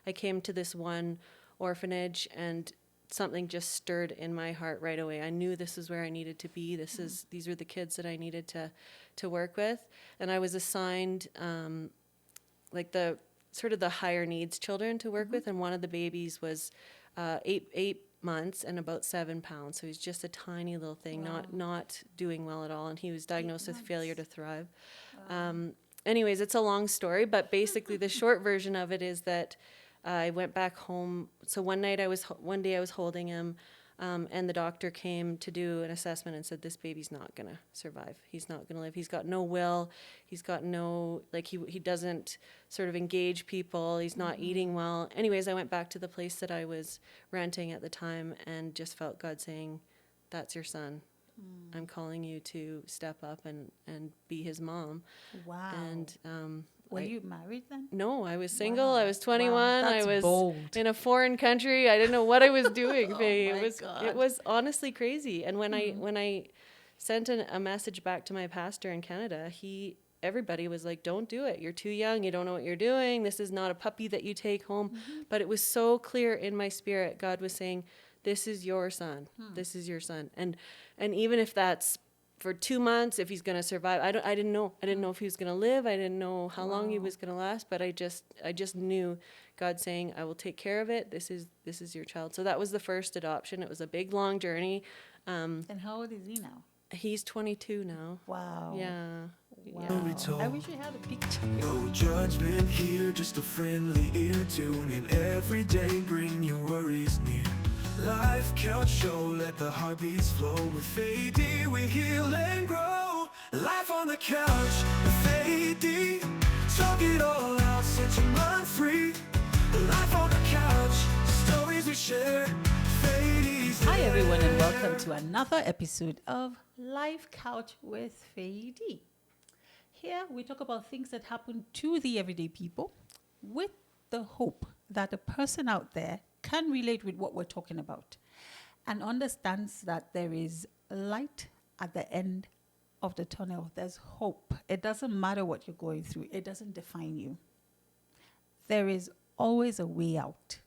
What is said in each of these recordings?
I came to this one orphanage and something just stirred in my heart right away. I knew this is where I needed to be. These are the kids that I needed to work with. And I was assigned like the sort of the higher needs children to work with. And one of the babies was 8 months and about 7 pounds. So he's just a tiny little thing, not doing well at all. And he was diagnosed with failure to thrive. Anyways, it's a long story, but basically the short version of it is that I went back home. So one day I was holding him, and the doctor came to do an assessment and said, this baby's not going to survive. He's not going to live. He's got no will. He's got no, like he doesn't sort of engage people. He's not eating well. Anyways, I went back to the place that I was renting at the time and just felt God saying, that's your son. I'm calling you to step up and be his mom. Wow. And were you married then? No, I was single. Wow. I was 21. Wow, that's I was bold. in a foreign country. I didn't know what I was doing. God. It was honestly crazy. And when I sent a message back to my pastor in Canada, everybody was like, don't do it. You're too young. You don't know what you're doing. This is not a puppy that you take home. But it was so clear in my spirit. God was saying, this is your son. This is your son. And even if that's for 2 months, if he's going to survive, I didn't know. I didn't know if he was going to live. I didn't know how long he was going to last. But I just knew God saying, I will take care of it. This is your child. So that was the first adoption. It was a big, long journey. And how old is he now? He's 22 now. Wow. Yeah. Wow. Yeah. I wish we had a picture. No judgment here, just a friendly ear. Tune in every day, bring your worries near. Life count show, let the heartbeats flow. With AD we heal and grow. Life on the couch with AD. Talk it all out, set your mind free. Life on the couch, stories we share. Hi everyone and welcome to another episode of Life Couch with Faye D. Here we talk about things that happen to the everyday people with the hope that a person out there can relate with what we're talking about and understands that there is light at the end of the tunnel. There's hope. It doesn't matter what you're going through. It doesn't define you. There is always a way out.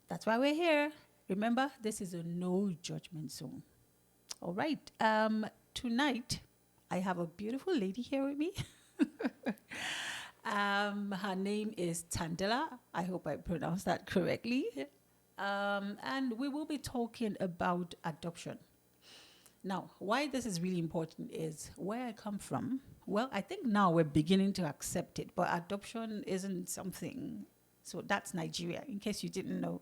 That's why we're here. Remember, this is a no judgment zone. All right. Tonight, I have a beautiful lady here with me. Her name is Tandela. I hope I pronounced that correctly. And we will be talking about adoption. Now, why this is really important is where I come from. Well, I think now we're beginning to accept it, but adoption isn't something. So that's Nigeria, in case you didn't know.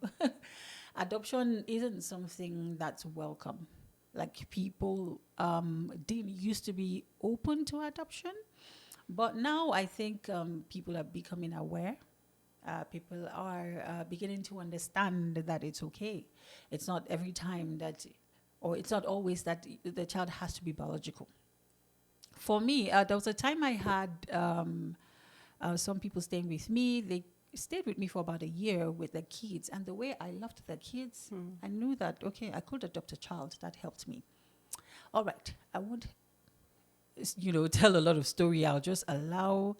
Adoption isn't something that's welcome. Like people didn't used to be open to adoption. But now I think people are becoming aware. People are beginning to understand that it's okay. It's not every time that, or it's not always that the child has to be biological. For me, there was a time I had some people staying with me. They stayed with me for about a year with their kids. And the way I loved their kids, I knew that, okay, I could adopt a child. That helped me. All right. I won't tell a lot of story. I'll just allow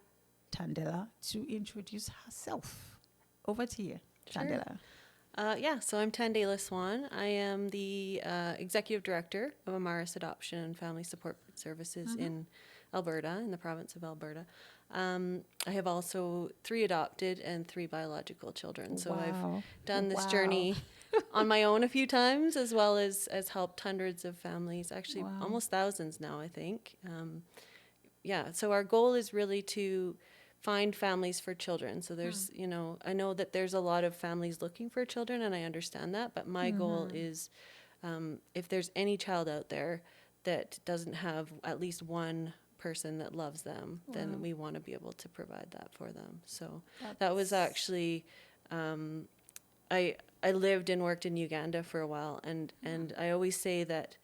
Tandela to introduce herself. Over to you, Sure. Tandela. So I'm Tandela Swan. I am the executive director of Amaris Adoption and Family Support Services in Alberta, in the province of Alberta. I have also 3 adopted and 3 biological children. So I've done this journey on my own a few times, as well as helped hundreds of families, actually almost thousands now, I think. So our goal is really to find families for children. So there's, I know that there's a lot of families looking for children, and I understand that, but my goal is if there's any child out there that doesn't have at least one person that loves them, then we want to be able to provide that for them. So that was actually, I lived and worked in Uganda for a while, and I always say that,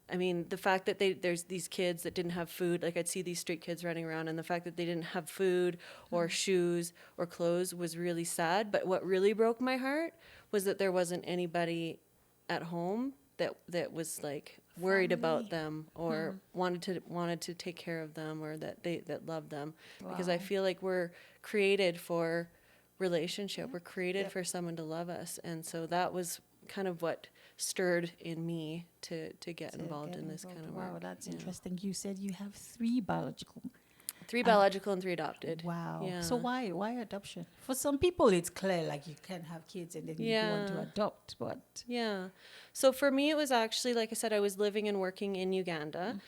I mean, the fact that there's these kids that didn't have food, like I'd see these street kids running around, and the fact that they didn't have food or shoes or clothes was really sad. But what really broke my heart was that there wasn't anybody at home that was like worried about them or wanted to take care of them, or that loved them. Because I feel like we're created for relationship. We're created Yep. for someone to love us. And so that was kind of what stirred in me to get To involved get in this involved. kind of Wow, work. that's Yeah. interesting. You said you have 3 biological. 3 biological and 3 adopted. Wow. Yeah. So why adoption? For some people, it's clear, like you can have kids and then you go on to Yeah. adopt, but Yeah. So for me, it was actually, like I said, I was living and working in Uganda.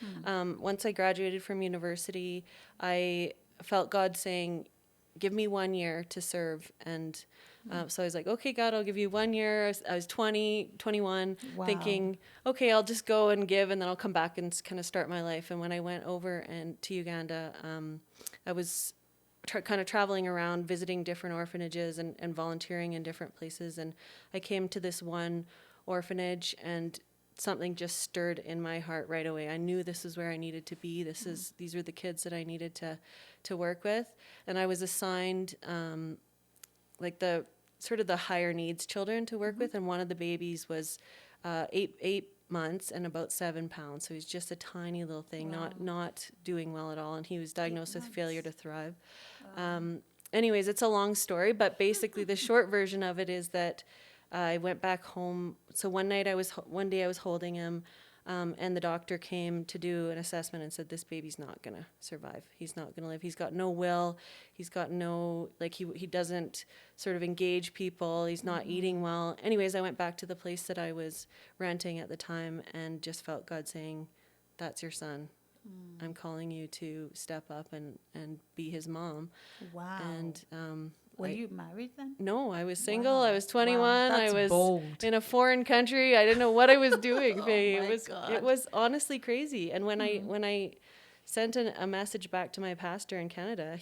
Once I graduated from university, I felt God saying, give me 1 year to serve. And so I was like, okay, God, I'll give you 1 year. I was 20, 21, Wow. thinking, okay, I'll just go and give, and then I'll come back and kind of start my life. And when I went over to Uganda, I was kind of traveling around, visiting different orphanages and volunteering in different places. And I came to this one orphanage, and something just stirred in my heart right away. I knew this is where I needed to be. These are the kids that I needed to work with. And I was assigned like the sort of the higher needs children to work with. And one of the babies was 8 months and about 7 pounds. So he's just a tiny little thing, Wow. not doing well at all. And he was diagnosed with failure to months. thrive. Anyways, it's a long story, but basically the short version of it is that I went back home. So one day I was holding him, and the doctor came to do an assessment and said, this baby's not gonna survive. He's not gonna live. He's got no will. He's got no, like he doesn't sort of engage people. He's not eating well. Anyways, I went back to the place that I was renting at the time and just felt God saying, that's your son. I'm calling you to step up and be his mom. Wow. And Were you married then? no, I was single. Wow. I was 21. Wow, I that's was bold. in a foreign country. I didn't know what I was doing. Oh Faye. my It God. was honestly crazy. And when I sent a message back to my pastor in Canada,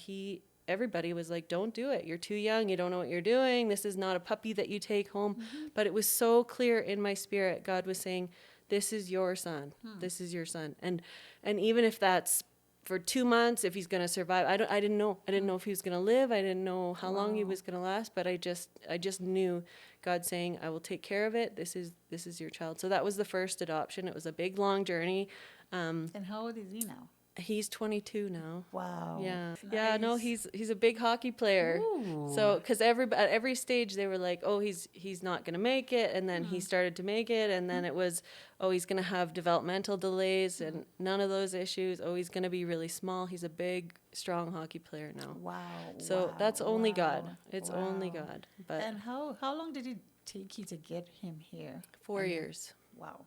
everybody was like, don't do it. You're too young. You don't know what you're doing. This is not a puppy that you take home. But it was so clear in my spirit. God was saying, this is your son. This is your son. And even if that's for 2 months, if he's going to survive, I didn't know. I didn't know if he was going to live. I didn't know how long he was going to last, but I just knew God saying, I will take care of it. This is your child. So that was the first adoption. It was a big, long journey. And how old is he now? He's 22 now. Wow. Yeah. Yeah, no, Nice. he's a big hockey player. Ooh. So, because at every stage they were like, oh, he's not going to make it. And then he started to make it. And then it was, oh, he's going to have developmental delays and none of those issues. Oh, he's going to be really small. He's a big, strong hockey player now. Wow. So wow, that's only wow, God. It's only wow. God. But And how long did it take you to get him here? 4 years. Wow.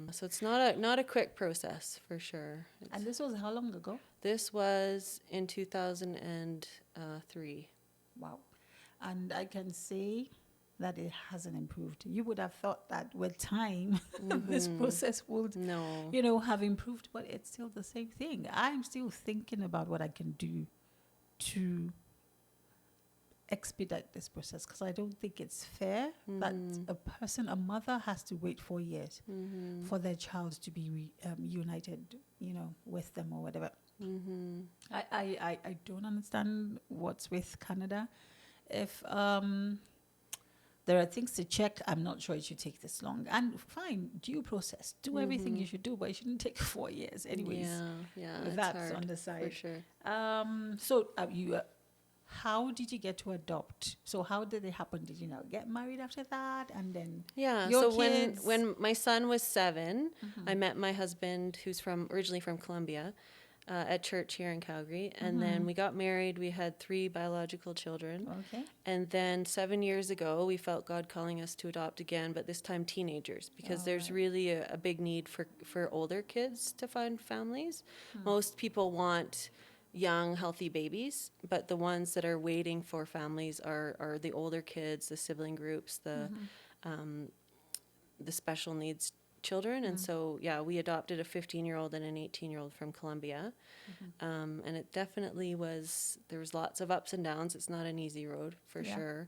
So it's not a quick process for sure. And this was how long ago? This was in 2003. Wow. And I can say that it hasn't improved. You would have thought that with time, this process would, No. have improved, but it's still the same thing. I'm still thinking about what I can do to expedite this process because I don't think it's fair that a mother has to wait 4 years for their child to be united, with them or whatever. I don't understand what's with Canada. If there are things to check, I'm not sure it should take this long. And fine, due process, do everything you should do, but it shouldn't take 4 years anyways. Yeah, With it's that hard, on the side. for sure. So how did you get to adopt? So how did it happen? Did you get married after that? And then Yeah. your So kids? when my son was 7, I met my husband, who's originally from Colombia, at church here in Calgary, and then we got married. We had 3 biological children, Okay. and then 7 years ago, we felt God calling us to adopt again, but this time teenagers, because there's really a big need for older kids to find families. Most people want young, healthy babies, but the ones that are waiting for families are the older kids, the sibling groups, the special needs children. And so, we adopted a 15-year-old and an 18-year-old from Colombia. And it definitely there was lots of ups and downs. It's not an easy road, for sure.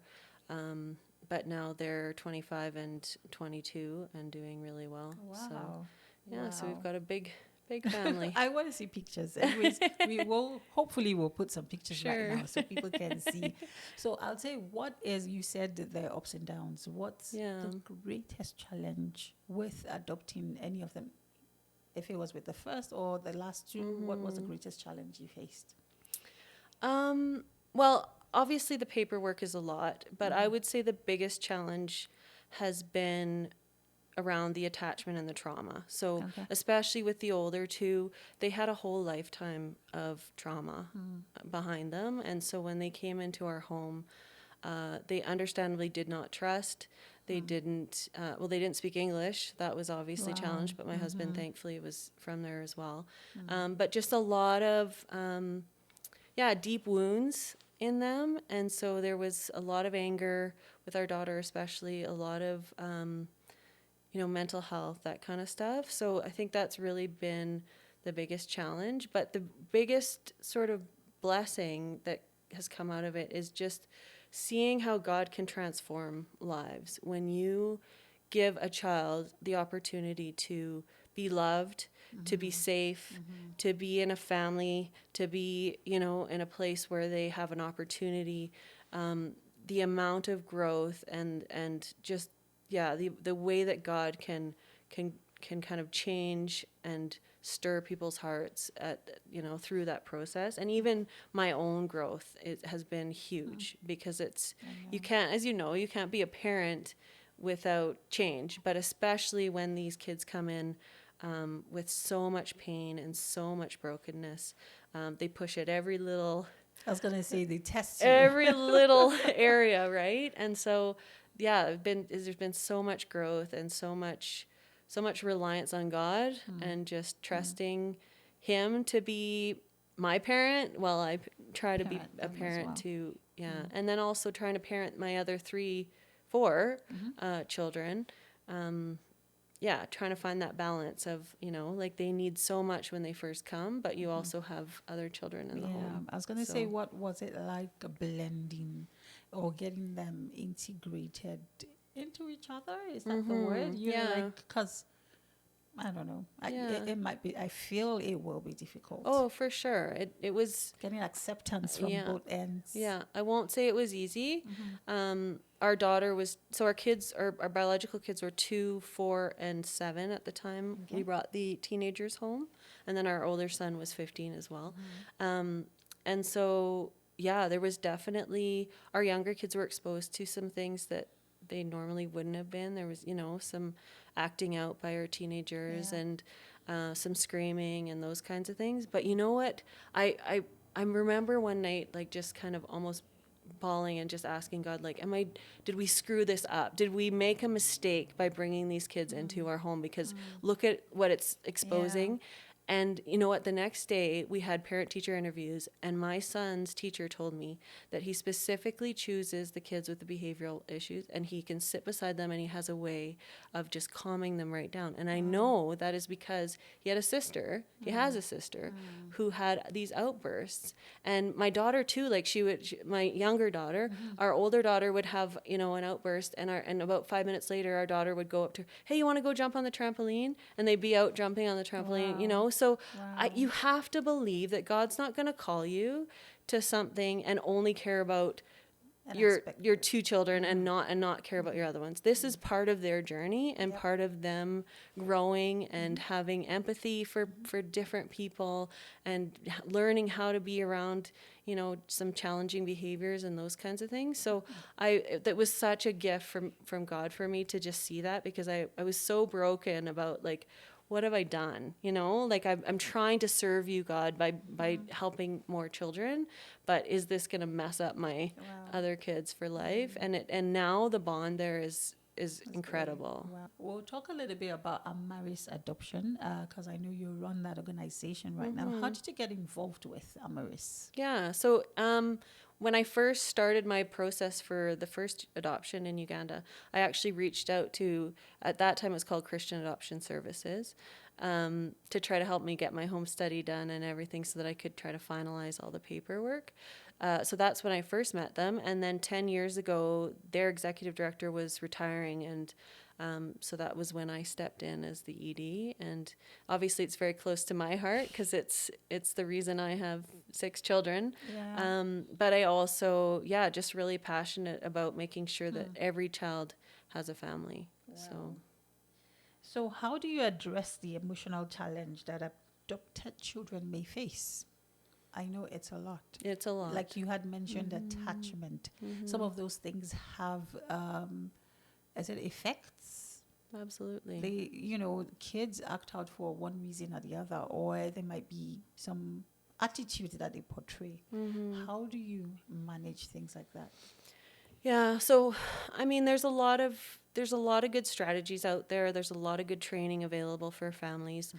But now they're 25 and 22 and doing really well. Wow. So, so Wow. we've got a big family. I want to see pictures. Anyways, hopefully we'll put some pictures Sure. right now so people can see. So I'll say, you said that there are ups and downs. What's the greatest challenge with adopting any of them? If it was with the first or the last 2, what was the greatest challenge you faced? Well, obviously the paperwork is a lot, but I would say the biggest challenge has been around the attachment and the trauma. So Okay. especially with the older two, they had a whole lifetime of trauma behind them. And so when they came into our home, they understandably did not trust. They didn't, they didn't speak English. That was obviously a challenge, but my husband, thankfully, was from there as well. But just a lot of, deep wounds in them. And so there was a lot of anger with our daughter, especially, a lot of, mental health, that kind of stuff. So I think that's really been the biggest challenge. But the biggest sort of blessing that has come out of it is just seeing how God can transform lives. When you give a child the opportunity to be loved, to be safe, to be in a family, to be, in a place where they have an opportunity, the amount of growth and just, the way that God can kind of change and stir people's hearts through that process. And even my own growth, it has been huge because you can't be a parent without change, but especially when these kids come in with so much pain and so much brokenness. They push at every little I was going to say they test you. every little area, right? And so there's been so much growth and so much reliance on God and just trusting Him to be my parent while I try to be a Parent them as parent well. to, and then also trying to parent my other 4 children. Trying to find that balance of, they need so much when they first come, but you also have other children in the home. I was going to say, what was it like blending or getting them integrated into each other? Is that the word? Because I don't know. It might be. I feel it will be difficult. Oh, for sure. It was Getting acceptance from both ends. Yeah, I won't say it was easy. Our daughter was, so our kids, our biological kids were 2, 4, and 7 at the time we brought the teenagers home. And then our older son was 15 as well. And so, there was definitely, our younger kids were exposed to some things that they normally wouldn't have been. There was, some acting out by our teenagers and some screaming and those kinds of things. But you know what? I remember one night, like, just kind of almost bawling and just asking God, like, did we screw this up? Did we make a mistake by bringing these kids into our home? Because look at what it's exposing. And you know what? The next day we had parent-teacher interviews, and my son's teacher told me that he specifically chooses the kids with the behavioral issues, and he can sit beside them, and he has a way of just calming them right down. And I know that is because he had a sister. He has a sister who had these outbursts, and my daughter too. Like my younger daughter, our older daughter would have an outburst, and about 5 minutes later, our daughter would go up to her, hey, you want to go jump on the trampoline? And they'd be out jumping on the trampoline, So you have to believe that God's not going to call you to something and only care about your 2 children and not care about your other ones. This is part of their journey and part of them growing and having empathy for different people and learning how to be around, some challenging behaviors and those kinds of things. So that was such a gift from God for me to just see that, because I was so broken about, like, what have I done? Like, I'm trying to serve you, God, by helping more children, but is this going to mess up my other kids for life? And now the bond there is incredible. Wow. We'll talk a little bit about Amaris Adoption, because I know you run that organization right now. How did you get involved with Amaris? Yeah, so when I first started my process for the first adoption in Uganda, I actually reached out to, at that time it was called Christian Adoption Services, to try to help me get my home study done and everything so that I could try to finalize all the paperwork. So that's when I first met them. And then 10 years ago, their executive director was retiring, and so that was when I stepped in as the ED. And obviously it's very close to my heart because it's the reason I have 6 children. Yeah. But I also, just really passionate about making sure that every child has a family. Wow. So how do you address the emotional challenge that adopted children may face? I know it's a lot. It's a lot. Like you had mentioned, attachment. Some of those things have, as it effects. Absolutely. They, kids act out for one reason or the other, or there might be some attitude that they portray. How do you manage things like that? Yeah, so I mean there's a lot of good strategies out there. There's a lot of good training available for families.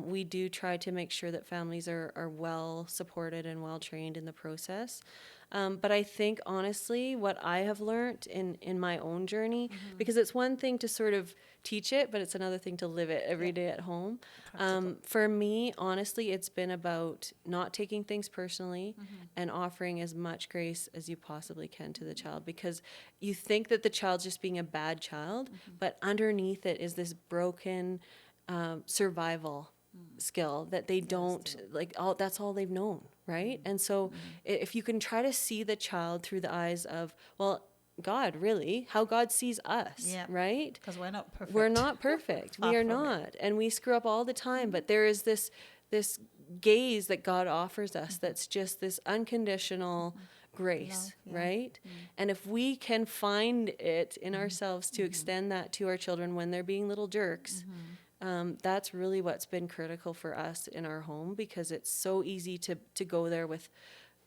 We do try to make sure that families are well supported and well trained in the process. But I think honestly what I have learned in my own journey, because it's one thing to sort of teach it, but it's another thing to live it every day at home. For me, honestly, it's been about not taking things personally and offering as much grace as you possibly can to the child, because you think that the child's just being a bad child, but underneath it is this broken survival skill that they don't that's all they've known, right? And so if you can try to see the child through the eyes of, well, God, really, how God sees us, right? Because we're not perfect. We're not perfect. We are not. And we screw up all the time. But there is this gaze that God offers us that's just this unconditional grace, right? And if we can find it in ourselves to extend that to our children when they're being little jerks, that's really what's been critical for us in our home, because it's so easy to go there with,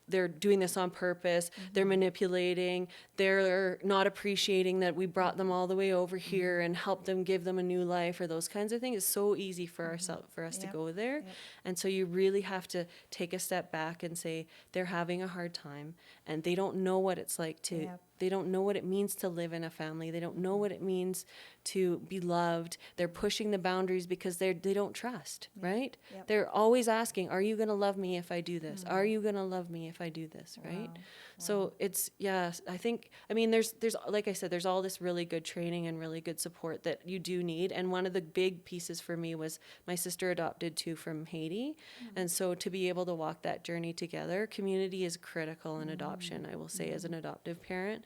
they're doing this on purpose, they're manipulating, they're not appreciating that we brought them all the way over here and helped them, give them a new life, or those kinds of things. It's so easy for us to go there. And so you really have to take a step back and say, they're having a hard time and they don't know what it's like to, they don't know what it means to live in a family. They don't know what it means to be loved. They're pushing the boundaries because they don't trust, right? They're always asking, are you going to love me if I do this? Are you going to love me if I do this, right? So it's, I think, I mean, there's, like I said, there's all this really good training and really good support that you do need. And one of the big pieces for me was my sister adopted too from Haiti. And so to be able to walk that journey together, community is critical in adoption, I will say, as an adoptive parent.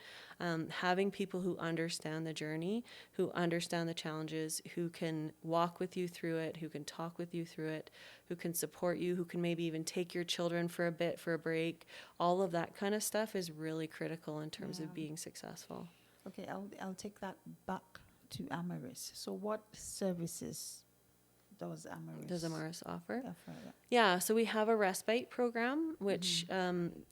Having people who understand the journey, who understand the challenges, who can walk with you through it, who can talk with you through it, who can support you, who can maybe even take your children for a bit, for a break. All of that kind of stuff is really critical in terms of being successful. Okay, I'll take that back to Amaris. So what services does Amaris offer? Yeah, so we have a respite program, which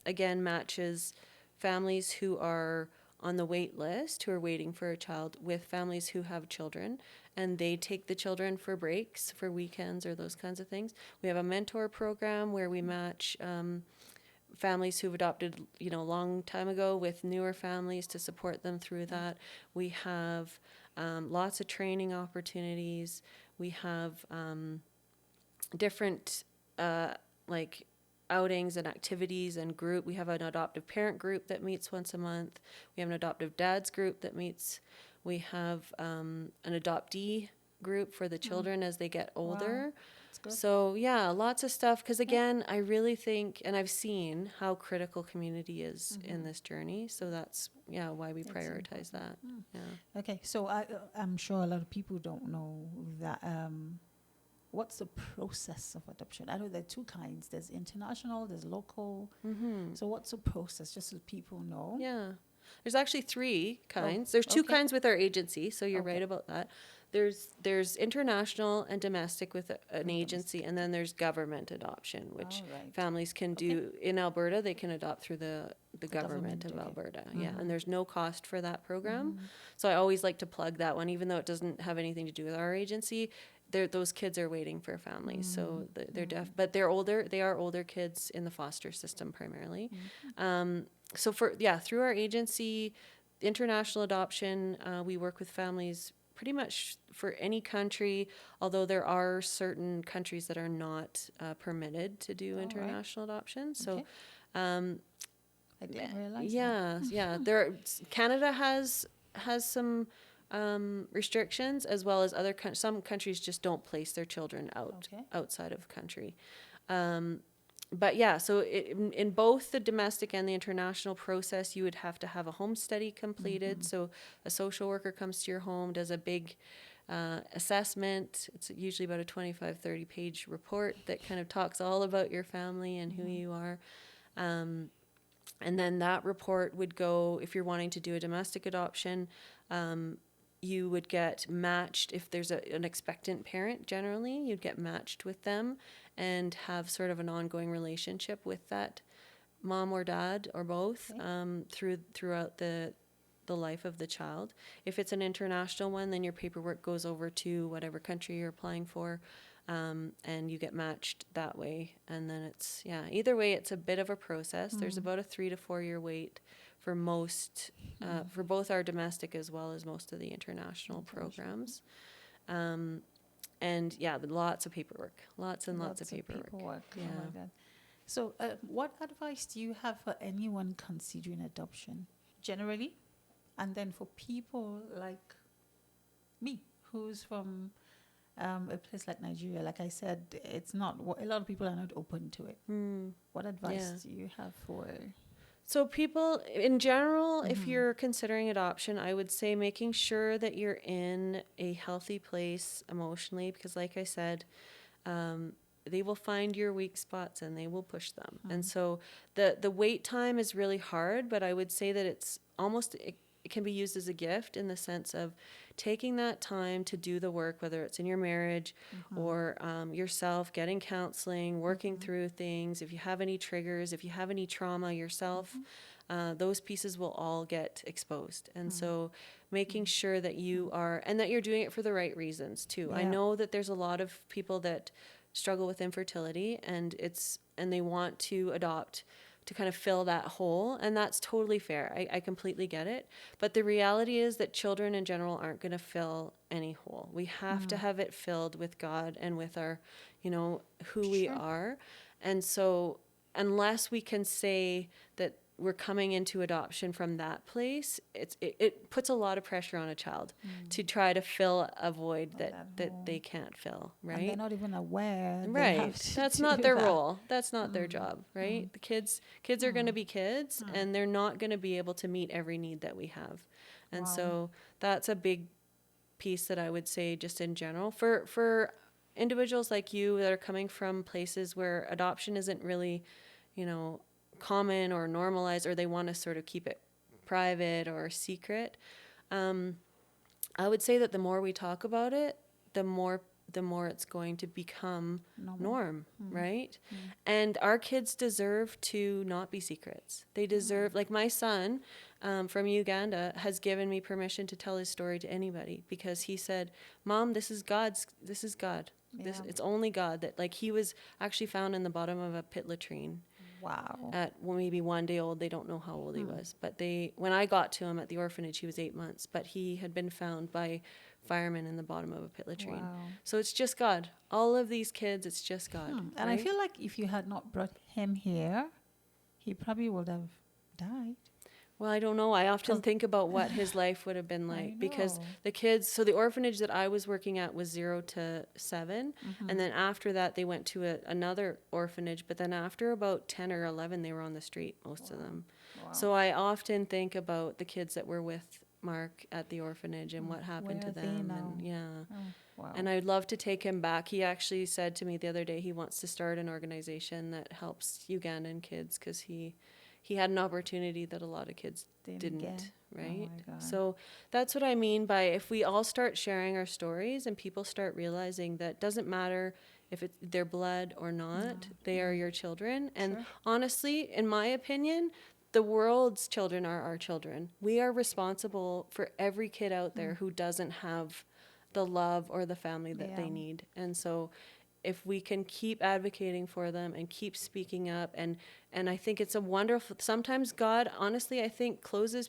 again matches families who are on the wait list, who are waiting for a child, with families who have children, and they take the children for breaks, for weekends or those kinds of things. We have a mentor program where we match families who've adopted, a long time ago with newer families to support them through that. We have lots of training opportunities. We have different outings and activities and group. We have an adoptive parent group that meets once a month. We have an adoptive dads group that meets. We have an adoptee group for the children as they get older. So lots of stuff, because again, I really think, and I've seen how critical community is in this journey. So that's why we prioritize that. Okay, so I'm sure a lot of people don't know that. What's the process of adoption? I know there are two kinds. There's international, there's local. So what's the process, just so people know? Yeah. There's actually three kinds. There's two kinds with our agency, so you're right about that. There's international and domestic with an agency, and then there's government adoption, which families can do. In Alberta, they can adopt through the government of Alberta. And there's no cost for that program. So I always like to plug that one, even though it doesn't have anything to do with our agency. Those kids are waiting for families, so they're deaf, but they're older. They are older kids in the foster system primarily. So through our agency, international adoption, we work with families pretty much for any country, although there are certain countries that are not permitted to do international adoption. So, I didn't realize that. Canada has some restrictions, as well as some countries just don't place their children outside of country. So in both the domestic and the international process, you would have to have a home study completed. So a social worker comes to your home, does a big assessment. It's usually about a 25, 30-page report that kind of talks all about your family and who you are. And then that report would go, if you're wanting to do a domestic adoption, you would get matched. If there's an expectant parent, generally, you'd get matched with them and have sort of an ongoing relationship with that mom or dad or both throughout the life of the child. If it's an international one, then your paperwork goes over to whatever country you're applying for, and you get matched that way. And then it's, either way, it's a bit of a process. There's about a 3 to 4 year wait for most, for both our domestic as well as most of the international programs. And lots of paperwork, lots and lots of paperwork. Yeah. Oh my God. So what advice do you have for anyone considering adoption generally? And then for people like me, who's from a place like Nigeria, like I said, it's not, a lot of people are not open to it. What advice do you have for? So people in general, if you're considering adoption, I would say making sure that you're in a healthy place emotionally, because like I said, they will find your weak spots and they will push them. And so the wait time is really hard, but I would say that it's almost, it can be used as a gift in the sense of taking that time to do the work, whether it's in your marriage or yourself, getting counseling, working through things. If you have any triggers, if you have any trauma yourself, those pieces will all get exposed. And so making sure that you are, and that you're doing it for the right reasons too. I know that there's a lot of people that struggle with infertility and they want to adopt to kind of fill that hole, and that's totally fair. I completely get it. But the reality is that children in general aren't going to fill any hole. We have to have it filled with God and with our, who we are. And so unless we can say that we're coming into adoption from that place, it puts a lot of pressure on a child to try to fill a void that they can't fill, right? And they're not even aware. Right. That's not their role. That's not their job, right? The kids are going to be kids, and they're not going to be able to meet every need that we have. And so that's a big piece that I would say just in general for individuals like you that are coming from places where adoption isn't really, common or normalized, or they want to sort of keep it private or secret. I would say that the more we talk about it, the more it's going to become norm, right? And our kids deserve to not be secrets. They deserve, like my son from Uganda has given me permission to tell his story to anybody, because he said, Mom, this is God. It's only God. That, like, he was actually found in the bottom of a pit latrine. Wow. At maybe 1 day old. They don't know how old he was. But when I got to him at the orphanage, he was 8 months. But he had been found by firemen in the bottom of a pit latrine. Wow. So it's just God. All of these kids, it's just God. And I feel like if you had not brought him here, he probably would have died. Well, I don't know. I often think about what his life would have been like, because the kids, so the orphanage that I was working at was 0 to 7. And then after that, they went to another orphanage. But then after about 10 or 11, they were on the street, most of them. Wow. So I often think about the kids that were with Mark at the orphanage and what happened to them. And I'd love to take him back. He actually said to me the other day he wants to start an organization that helps Ugandan kids, because he had an opportunity that a lot of kids didn't, right? So that's what I mean by, if we all start sharing our stories and people start realizing that doesn't matter if it's their blood or not, they are your children. And honestly, in my opinion, the world's children are our children. We are responsible for every kid out there who doesn't have the love or the family that they need. And so if we can keep advocating for them and keep speaking up, and I think it's a wonderful, sometimes God, honestly, I think closes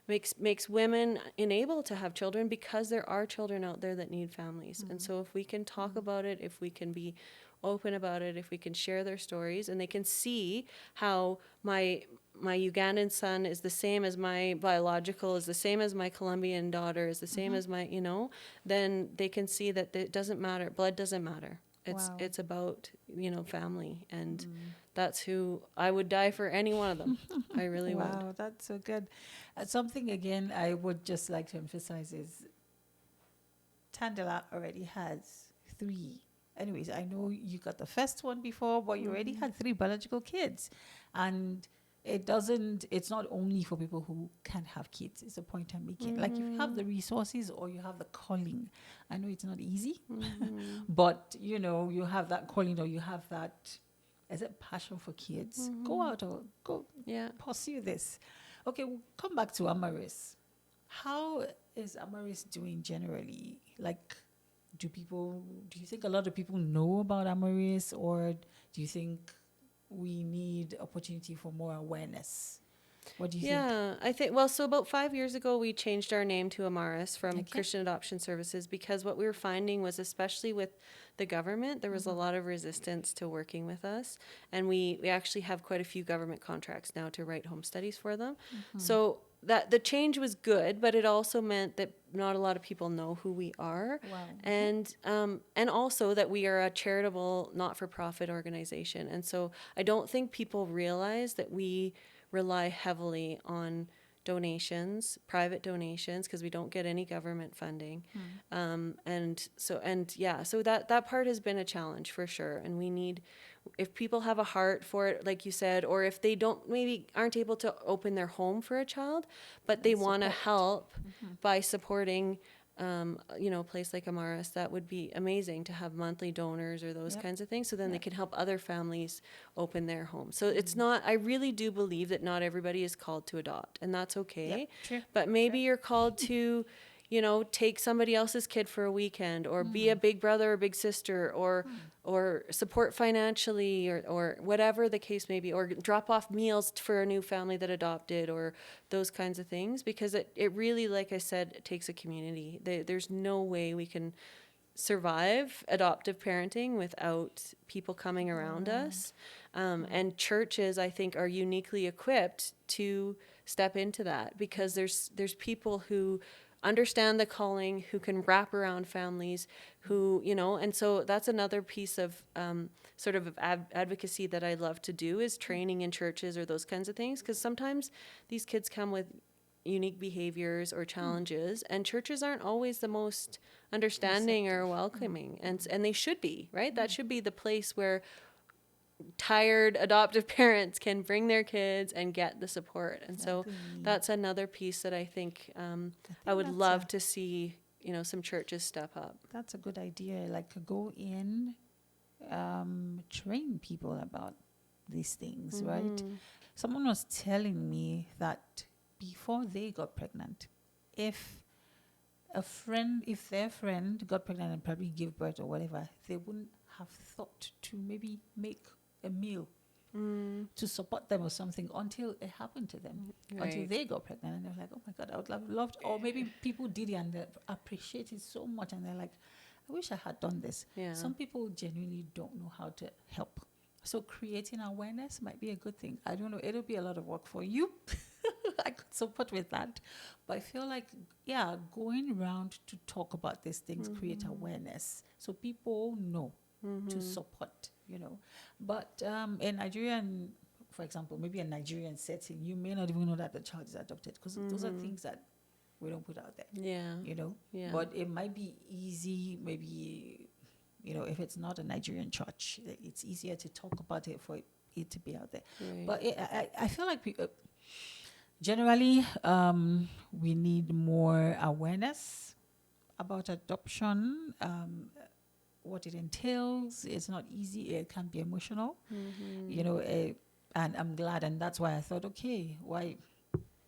makes women unable to have children, because there are children out there that need families. And so if we can talk about it, if we can be open about it, if we can share their stories, and they can see how my Ugandan son is the same as my biological, is the same as my Colombian daughter, is the same as my, then they can see that it doesn't matter. Blood doesn't matter. It's about, family. And that's who I would die for, any one of them. I really would. Wow, that's so good. Something, again, I would just like to emphasize is Tandela already has 3. Anyways, I know you got the first one before, but you already had 3 biological kids. And it's not only for people who can't have kids. It's a point I'm making. Like if you have the resources or you have the calling, I know it's not easy, but you know, you have that calling or you have that, is it passion for kids? Go out or go pursue this. Okay, we'll come back to Amaris. How is Amaris doing generally? Like, do you think a lot of people know about Amaris, or do you think we need opportunity for more awareness? What do you think? Yeah, I think, well, so about 5 years ago, we changed our name to Amaris from Christian Adoption Services, because what we were finding was, especially with the government, there was a lot of resistance to working with us. And we actually have quite a few government contracts now to write home studies for them. So that the change was good, but it also meant that not a lot of people know who we are. Wow. And also that we are a charitable, not-for-profit organization. And so I don't think people realize that we rely heavily on donations, private donations, because we don't get any government funding. So that part has been a challenge for sure. And we need, if people have a heart for it, like you said, or if they maybe aren't able to open their home for a child, but they want to help by supporting a place like Amaris, that would be amazing to have monthly donors or those kinds of things. So then they can help other families open their homes. So it's not, I really do believe that not everybody is called to adopt, and that's okay. True. But maybe you're called to, take somebody else's kid for a weekend, or be a big brother or big sister, or support financially, or whatever the case may be, or drop off meals for a new family that adopted, or those kinds of things, because it really, like I said, it takes a community. There's no way we can survive adoptive parenting without people coming around us. And churches, I think, are uniquely equipped to step into that, because there's people who understand the calling, who can wrap around families, who, and so that's another piece of sort of advocacy that I love to do, is training in churches or those kinds of things, because sometimes these kids come with unique behaviors or challenges, and churches aren't always the most understanding or welcoming, and they should be, right? That should be the place where tired adoptive parents can bring their kids and get the support. And so that's another piece that I think I would love to see, some churches step up. That's a good idea. Like, go in, train people about these things, right? Someone was telling me that before they got pregnant, if their friend got pregnant and probably gave birth or whatever, they wouldn't have thought to maybe make a meal to support them or something until it happened to them, until they got pregnant, and they're like, oh my God, I would have loved, or maybe people did it and they appreciate it so much, and they're like, I wish I had done this. Some people genuinely don't know how to help. So creating awareness might be a good thing. I don't know, it'll be a lot of work for you. I could support with that. But I feel like, going around to talk about these things, create awareness so people know to support, But in Nigerian, for example, maybe a Nigerian setting, you may not even know that the child is adopted, because those are things that we don't put out there. Yeah. But it might be easy, maybe, if it's not a Nigerian church, it's easier to talk about it for it to be out there. Right. But I feel like generally we need more awareness about adoption, what it entails. It's not easy. It can be emotional, and I'm glad. And that's why I thought, okay, why,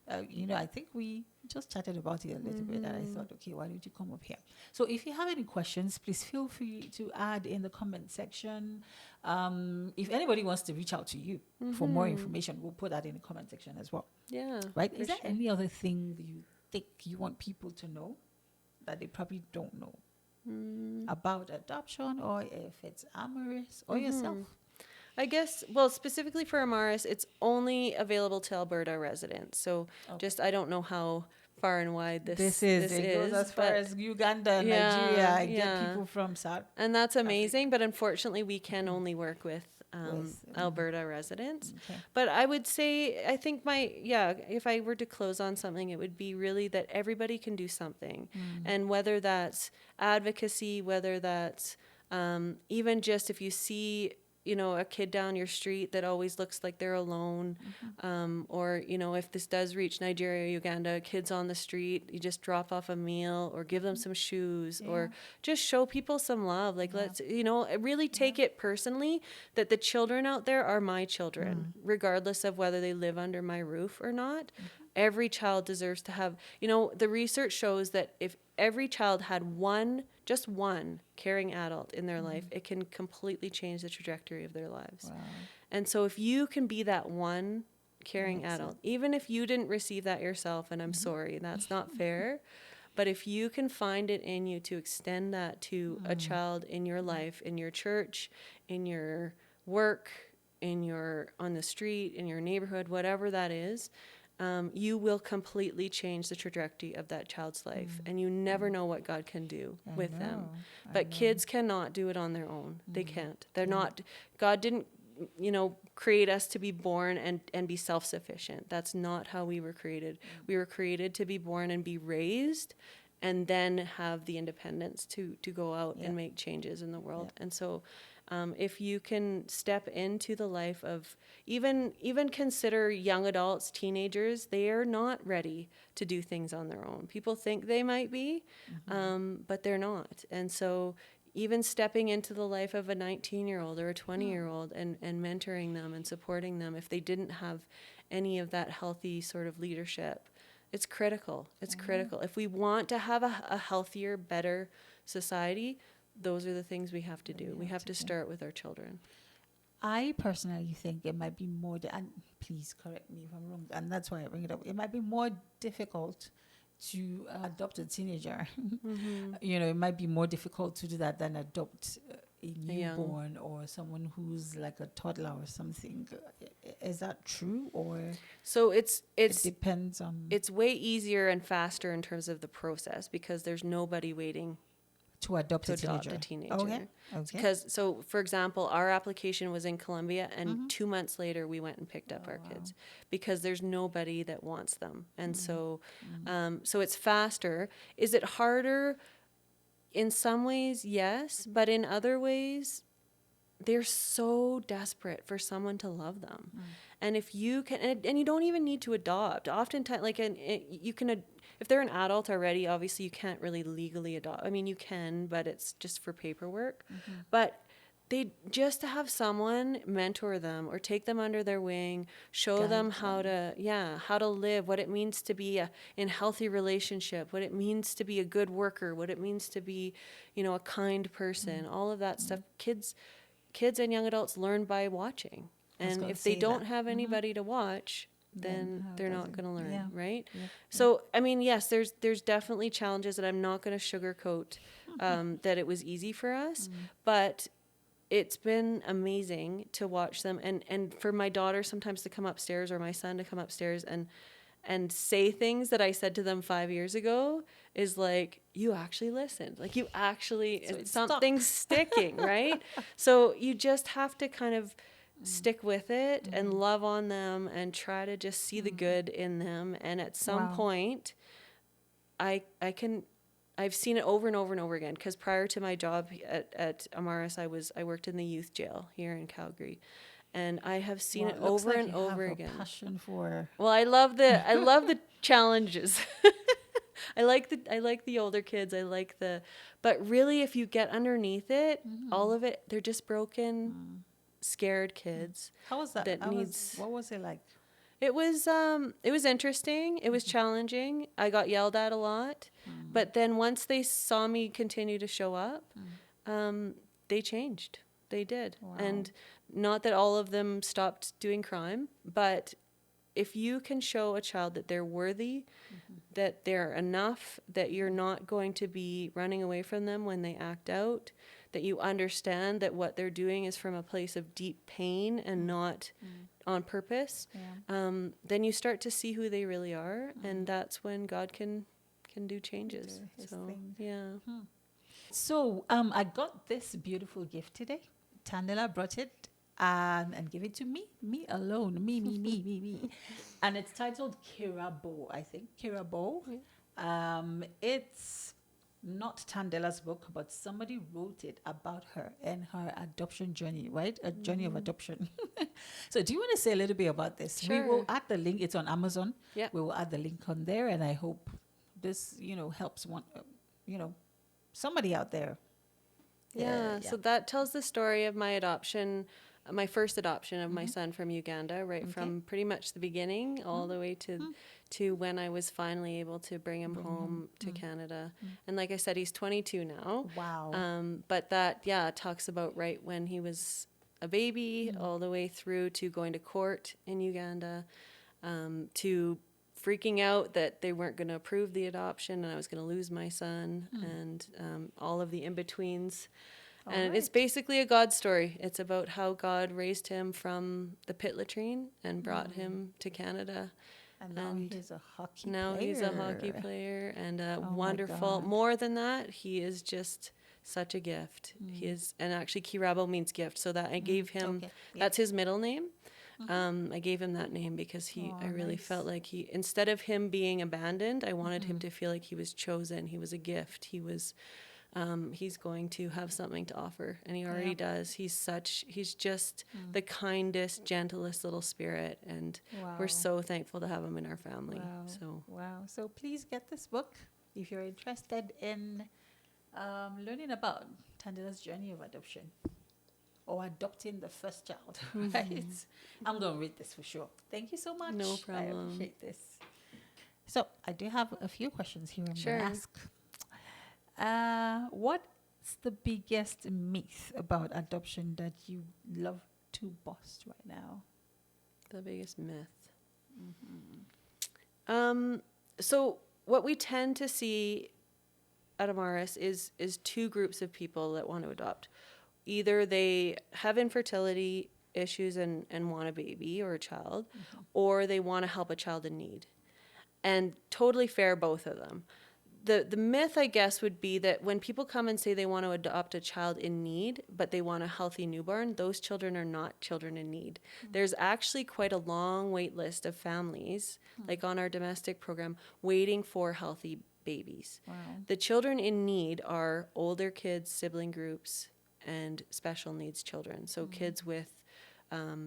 I think we just chatted about it a little bit, and I thought, okay, why don't you come up here? So if you have any questions, please feel free to add in the comment section. If anybody wants to reach out to you for more information, we'll put that in the comment section as well. Yeah. Right? Is there any other thing that you think you want people to know that they probably don't know about adoption, or if it's Amaris or yourself? I guess, well, specifically for Amaris, it's only available to Alberta residents. So I don't know how far and wide this is. It goes as far as Uganda, Nigeria. I get people from South. And that's amazing, but unfortunately we can only work with Alberta residents. Okay. But I would say, I think if I were to close on something, it would be really that everybody can do something. And whether that's advocacy, whether that's even just if you see, a kid down your street that always looks like they're alone, or, if this does reach Nigeria, Uganda, kids on the street, you just drop off a meal or give them some shoes or just show people some love. Like, let's, really take it personally that the children out there are my children, regardless of whether they live under my roof or not. Every child deserves to have, the research shows that if every child had just one caring adult in their life, it can completely change the trajectory of their lives. Wow. And so if you can be that one caring adult, even if you didn't receive that yourself, and I'm sorry, that's not fair, but if you can find it in you to extend that to a child in your life, in your church, in your work, on the street, in your neighborhood, whatever that is, you will completely change the trajectory of that child's life. And you never know what God can do with them. But kids cannot do it on their own. They can't. They're not, God didn't, create us to be born and be self-sufficient. That's not how we were created. We were created to be born and be raised and then have the independence to go out and make changes in the world. And so if you can step into the life of even consider young adults, teenagers, they are not ready to do things on their own. People think they might be, but they're not. And so even stepping into the life of a 19-year-old or a 20-year-old and mentoring them and supporting them if they didn't have any of that healthy sort of leadership, it's critical. It's critical. If we want to have a healthier, better society, those are the things we have to do. We have to start with our children. I personally think it might be more, and please correct me if I'm wrong, and that's why I bring it up. It might be more difficult to adopt a teenager. It might be more difficult to do that than adopt a newborn or someone who's like a toddler or something. Is that true, or so it depends on? It's way easier and faster in terms of the process because there's nobody waiting to adopt a teenager. Okay. Because, so for example, our application was in Colombia and 2 months later we went and picked up our kids because there's nobody that wants them. And so it's faster. Is it harder? In some ways, yes, but in other ways, they're so desperate for someone to love them. And if you can, and you don't even need to adopt. Oftentimes, you can, if they're an adult already, obviously you can't really legally adopt. I mean, you can, but it's just for paperwork. But they just to have someone mentor them or take them under their wing, show them how to live, what it means to be in healthy relationship, what it means to be a good worker, what it means to be, a kind person, all of that stuff. Kids and young adults learn by watching. And if they don't have anybody to watch, then they're not going to learn, right? So, I mean, yes, there's definitely challenges, and I'm not going to sugarcoat that it was easy for us, but it's been amazing to watch them. And for my daughter sometimes to come upstairs or my son to come upstairs and say things that I said to them 5 years ago is like, you actually listened. Like you actually, so something's sticking, right? So you just have to kind of stick with it and love on them and try to just see the good in them. And at some point, I've seen it over and over and over again. Because prior to my job at Amaris, I worked in the youth jail here in Calgary. And I have seen it over and over again. Passion for. Well, I love the challenges. I like the older kids. But really, if you get underneath it, all of it, they're just broken, scared kids. How was that? What was it like? It was interesting. It was challenging. I got yelled at a lot, but then once they saw me continue to show up, they changed. They did. Wow. And not that all of them stopped doing crime, but if you can show a child that they're worthy, that they're enough, that you're not going to be running away from them when they act out, that you understand that what they're doing is from a place of deep pain and not on purpose, then you start to see who they really are, and that's when God can do changes. So I got this beautiful gift today. Tandela brought it. and give it to me alone, me. And it's titled Kirabo, I think. Kirabo. It's not Tandela's book, but somebody wrote it about her and her adoption journey, right? A journey of adoption. So do you want to say a little bit about this? We will Sure. add the link. It's on Amazon. Yeah. We will add the link on there, and I hope this, helps one, somebody out there. Yeah, so that tells the story of my adoption, my first adoption of my son from Uganda, right from pretty much the beginning all the way to when I was finally able to bring him home to Canada. And like I said, he's 22 now. Wow. But that, talks about right when he was a baby all the way through to going to court in Uganda, to freaking out that they weren't going to approve the adoption and I was going to lose my son, and all of the in-betweens. And it's basically a God story. It's about how God raised him from the pit latrine and brought him to Canada. And now he's a hockey Now player. he's a hockey player and a my wonderful, God. more than that, he is just such a gift. He is, and actually Kirabo means gift. So that I gave him, Okay, yeah. that's his middle name. I gave him that name because I really felt like instead of him being abandoned, I wanted him to feel like he was chosen. He was a gift. He was, he's going to have something to offer, and he already does. He's just the kindest, gentlest little spirit, and we're so thankful to have him in our family. So please get this book if you're interested in learning about Tandela's journey of adoption or adopting the first child. Right? I'm going to read this for sure. Thank you so much. No I problem. appreciate this. So I do have a few questions here I'm Sure. going to ask. What's the biggest myth about adoption that you love to bust right now? The biggest myth. So what we tend to see at Amaris is two groups of people that want to adopt. Either they have infertility issues and want a baby or a child, or they want to help a child in need. And totally fair, both of them. The myth, I guess, would be that when people come and say they want to adopt a child in need, but they want a healthy newborn, those children are not children in need. There's actually quite a long wait list of families, like on our domestic program, waiting for healthy babies. Wow. The children in need are older kids, sibling groups, and special needs children. So kids with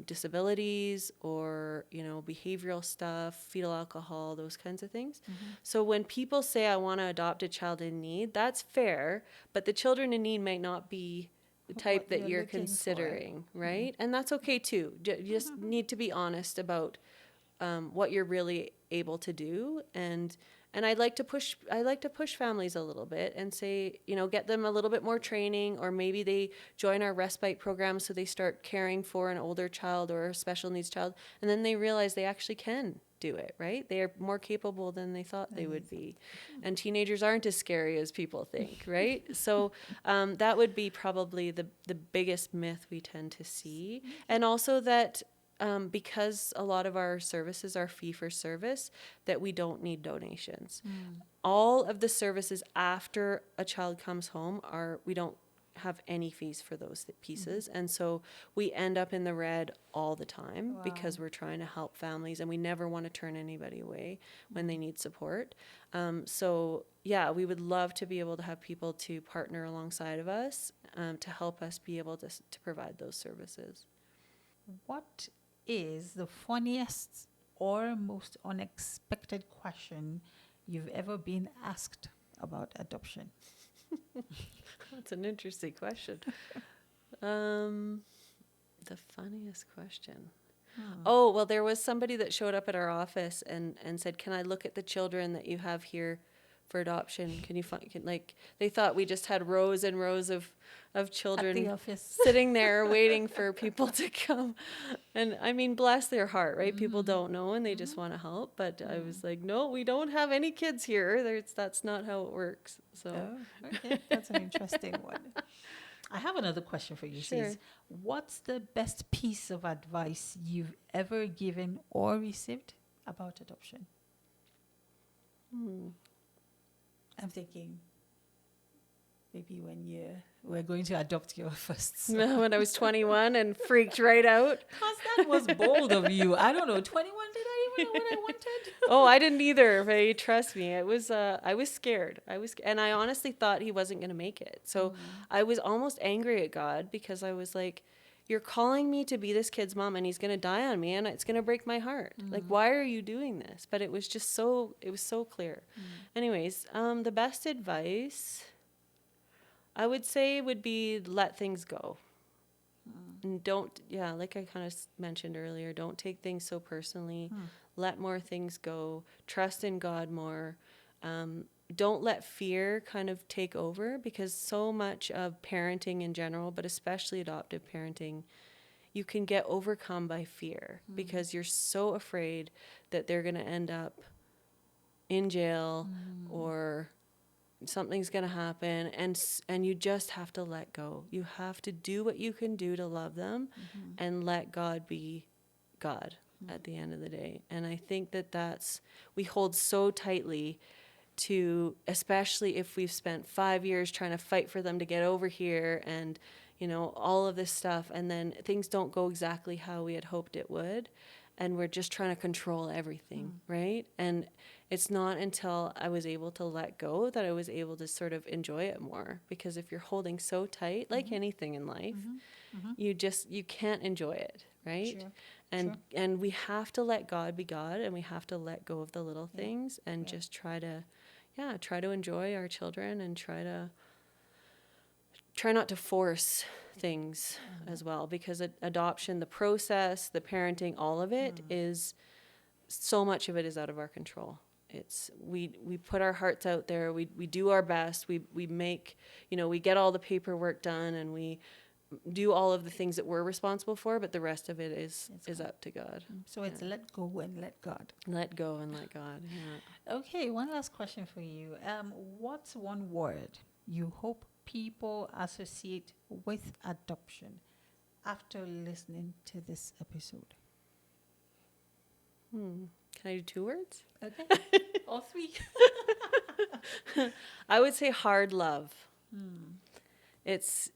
disabilities or, behavioral stuff, fetal alcohol, those kinds of things. So when people say, I want to adopt a child in need, that's fair, but the children in need might not be the type What that you're you're looking for. considering, right? And that's okay too. You just need to be honest about what you're really able to do, and I like to push families a little bit and say, get them a little bit more training, or maybe they join our respite program so they start caring for an older child or a special needs child, and then they realize they actually can do it, right? They are more capable than they thought they would be. And teenagers aren't as scary as people think, right? So that would be probably the biggest myth we tend to see. And also that because a lot of our services are fee for service, that we don't need donations. All of the services after a child comes home we don't have any fees for those pieces. And so we end up in the red all the time because we're trying to help families, and we never want to turn anybody away when they need support. So yeah, we would love to be able to have people to partner alongside of us to help us be able to provide those services. What is the funniest or most unexpected question you've ever been asked about adoption? That's an interesting question. The funniest question. Oh, well, there was somebody that showed up at our office and said, can I look at the children that you have here for adoption? Can you find, they thought we just had rows and rows of children At the office. sitting there waiting for people to come. And I mean, bless their heart, right? People don't know and they just want to help. But I was like, no, we don't have any kids here. That's not how it works. So Oh, okay. That's an interesting one. I have another question for you. Sure. Sis. What's the best piece of advice you've ever given or received about adoption? I'm thinking Maybe when you were going to adopt your first son. When I was 21 and freaked right out. Because that was bold of you. I don't know, 21, did I even know what I wanted? Oh, I didn't either, Faye. Trust me. I was scared. And I honestly thought he wasn't going to make it. So I was almost angry at God because I was like, you're calling me to be this kid's mom and he's going to die on me and it's going to break my heart. Like, why are you doing this? But it was so clear. Anyways, the best advice I would say would be let things go. And like I kind of mentioned earlier, don't take things so personally. Let more things go. Trust in God more. Don't let fear kind of take over, because so much of parenting in general, but especially adoptive parenting, you can get overcome by fear because you're so afraid that they're going to end up in jail or something's going to happen, and you just have to let go. You have to do what you can do to love them and let God be God at the end of the day. And I think we hold so tightly to, especially if we've spent 5 years trying to fight for them to get over here and, all of this stuff, and then things don't go exactly how we had hoped it would, and we're just trying to control everything, right? And it's not until I was able to let go that I was able to sort of enjoy it more, because if you're holding so tight, like anything in life, you can't enjoy it, right? Sure. And we have to let God be God, and we have to let go of the little things and just try to enjoy our children, and try not to force things as well, because adoption, the process, the parenting, all of it is, so much of it is out of our control. It's we put our hearts out there, we do our best, we make, we get all the paperwork done, and we do all of the things that we're responsible for, but the rest of it is up to God. So it's let go and let God. Let go and let God. Yeah. Okay, one last question for you. What's one word you hope people associate with adoption after listening to this episode? Can I do 2 words? Okay. Or 3. I would say hard love. It's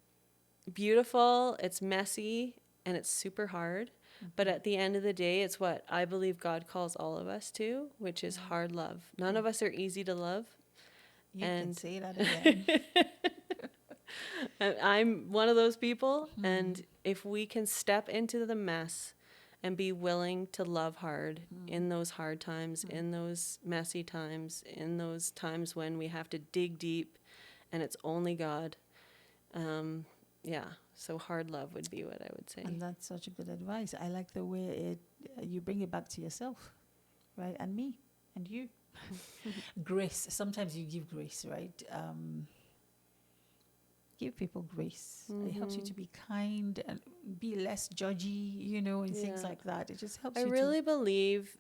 beautiful, it's messy, and it's super hard. But at the end of the day, it's what I believe God calls all of us to, which is hard love. None of us are easy to love. You can say that again. And I'm one of those people. And if we can step into the mess and be willing to love hard in those hard times, in those messy times, in those times when we have to dig deep and it's only God. So hard love would be what I would say. And that's such a good advice. I like the way you bring it back to yourself, right? And me and you. Grace. Sometimes you give grace, right? Give people grace. It helps you to be kind and be less judgy, and things like that. It just helps I you really believe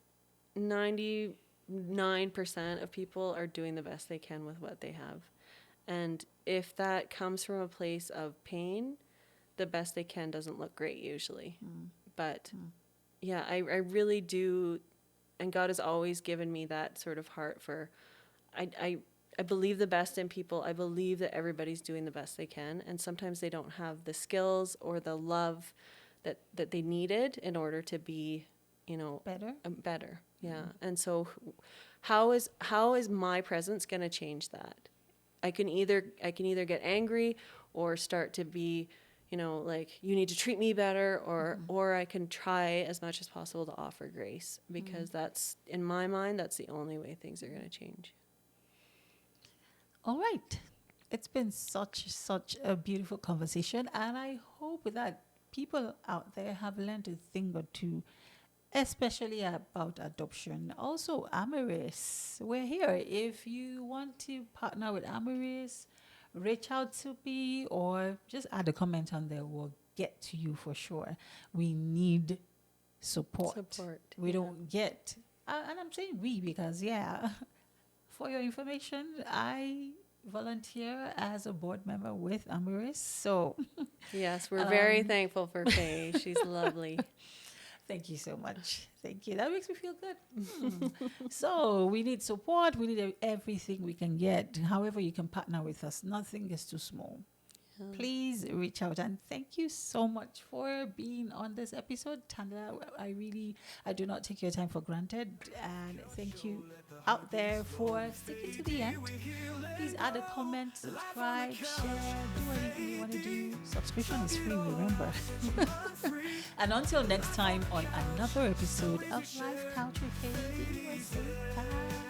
99% of people are doing the best they can with what they have. And if that comes from a place of pain, the best they can doesn't look great usually. But I really do. And God has always given me that sort of heart for, I believe the best in people. I believe that everybody's doing the best they can. And sometimes they don't have the skills or the love that they needed in order to be, better. Yeah. And so how is my presence going to change that? I can either get angry or start to be, like, you need to treat me better, or I can try as much as possible to offer grace, because that's, in my mind, that's the only way things are going to change. All right. It's been such a beautiful conversation, and I hope that people out there have learned a thing or two, especially about adoption. Also, Amaris, we're here. If you want to partner with Amaris, reach out to me or just add a comment on there. We'll get to you for sure. We need support. We don't get, and I'm saying we because, for your information, I volunteer as a board member with Amaris. So, yes, we're very thankful for Faye. She's lovely. Thank you so much. Thank you. That makes me feel good. So we need support. We need everything we can get. However, you can partner with us. Nothing is too small. Please reach out, and thank you so much for being on this episode, Tandela. I do not take your time for granted, and thank you out there for sticking to the end. Please add a comment, subscribe, share, do anything you want to do. Subscription is free, remember. And until next time on another episode of Life Couch with Katie, we will say bye.